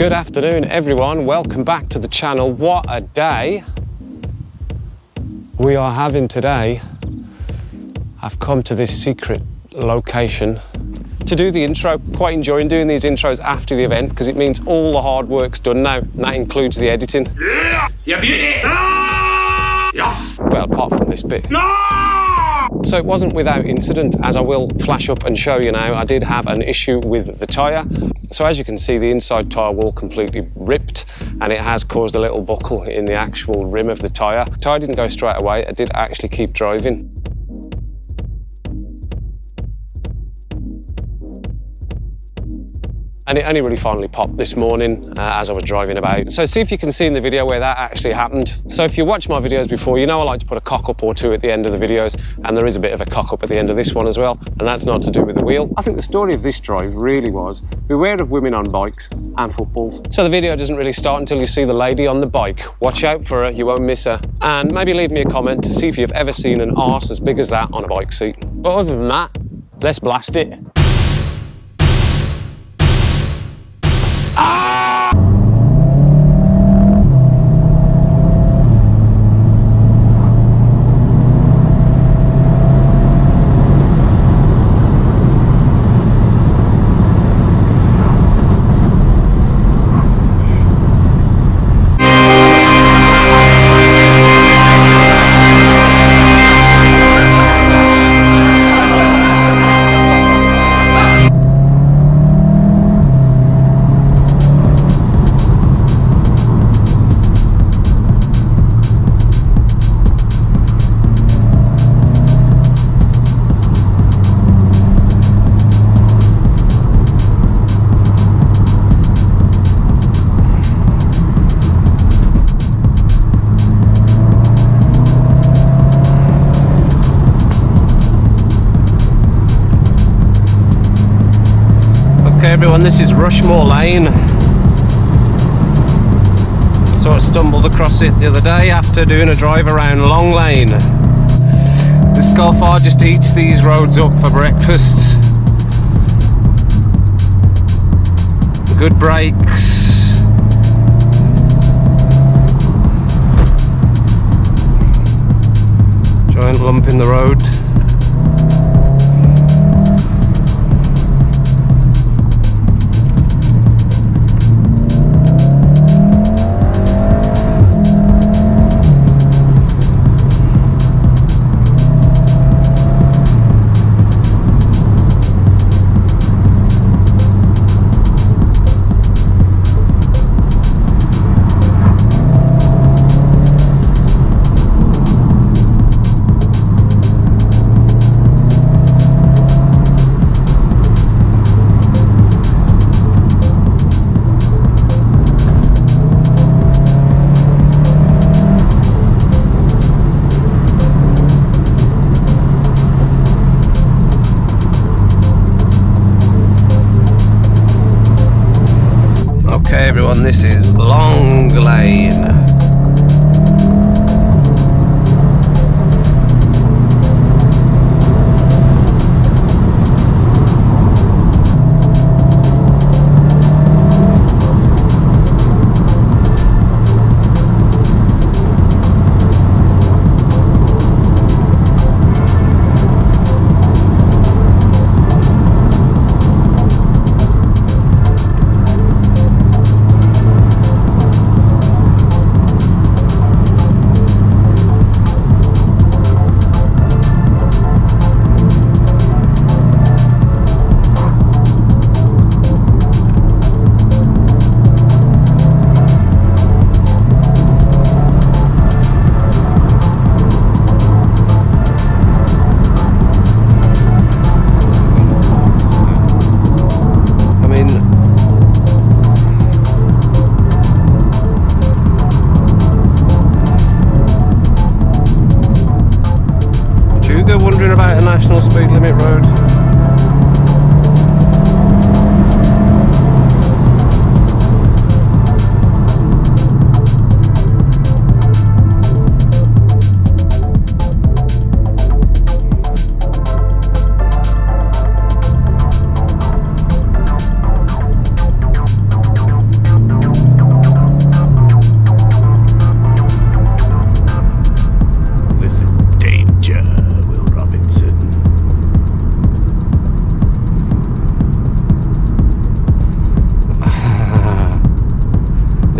Good afternoon everyone, welcome back to the channel. What a day we are having today. I've come to this secret location to do the intro. Quite enjoying doing these intros after the event because it means all the hard work's done now, and that includes the editing. Yeah! You beauty! No! Yes! Well, apart from this bit. No! So it wasn't without incident, as I will flash up and show you now. I did have an issue with the tyre. So as you can see, the inside tyre wall completely ripped and it has caused a little buckle in the actual rim of the tyre. The tyre didn't go straight away, I did actually keep driving. And it only really finally popped this morning as I was driving about. So see if you can see in the video where that actually happened. So if you watch my videos before, you know I like to put a cock up or two at the end of the videos, and there is a bit of a cock up at the end of this one as well, and that's not to do with the wheel. I think the story of this drive really was, beware of women on bikes and footballs. So the video doesn't really start until you see the lady on the bike. Watch out for her, you won't miss her. And maybe leave me a comment to see if you've ever seen an arse as big as that on a bike seat. But other than that, let's blast it. Everyone, this is Rushmore Lane. Sort of stumbled across it the other day after doing a drive around Long Lane. This Golfar just eats these roads up for breakfast. Good brakes. Giant lump in the road. Okay everyone, this is Long Lane.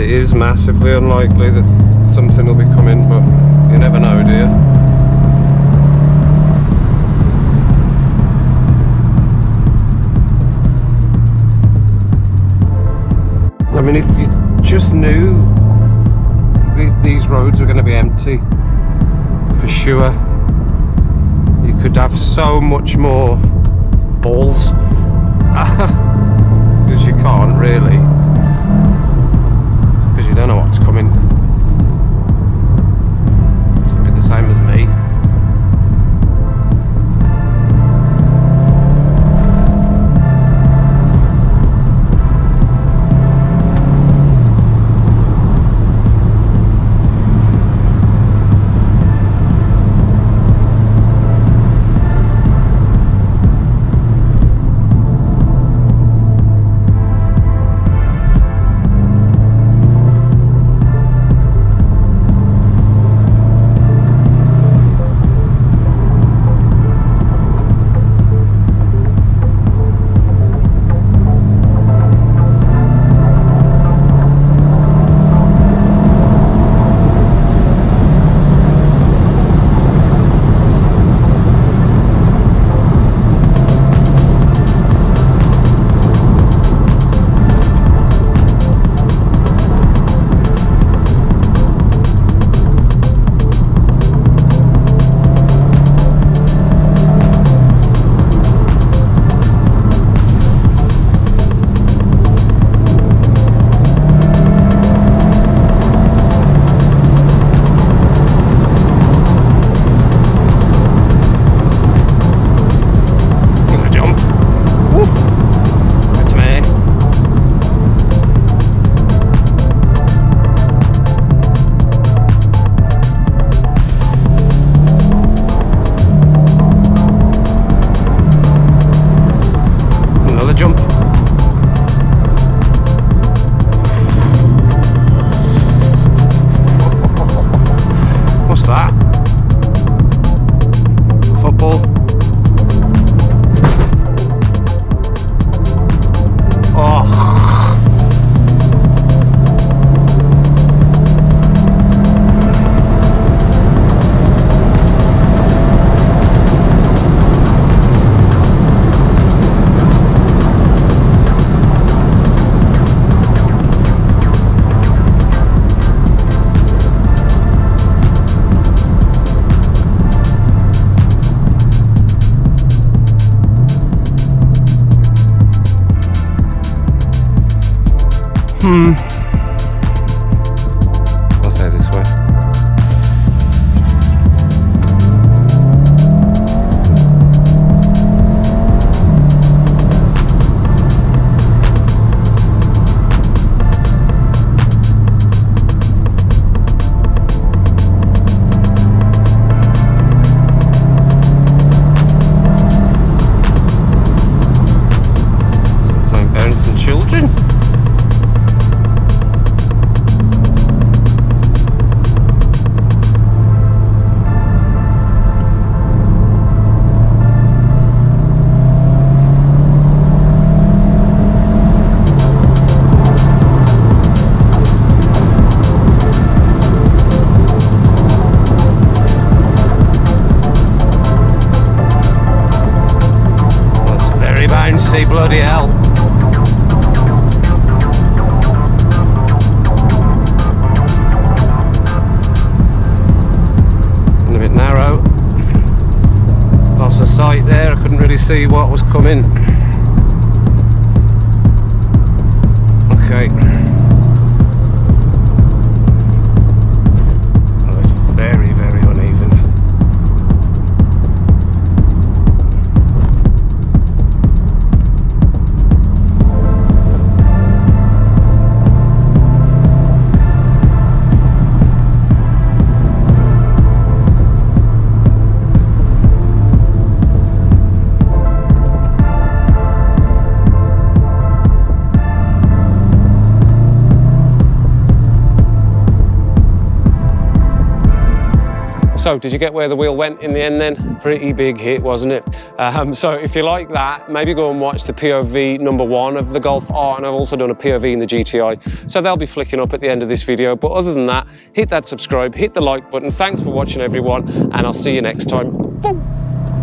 It is massively unlikely that something will be coming, but you never know, do you? I mean, if you just knew these roads were going to be empty, for sure, you could have so much more balls. Because you can't really, because you don't know what's coming. It's gonna be the same as me. I'll say this way. Same parents and children. See, bloody hell. And a bit narrow. Lost of sight there, I couldn't really see what was coming. Okay. Oh, it's very, very uneven. So did you get where the wheel went in the end then? Pretty big hit, wasn't it? So if you like that, maybe go and watch the POV #1 of the Golf R, and I've also done a POV in the GTI. So they'll be flicking up at the end of this video. But other than that, hit that subscribe, hit the like button. Thanks for watching, everyone, and I'll see you next time. Boom.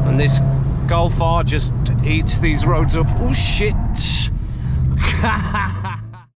And this Golf R just eats these roads up. Oh shit.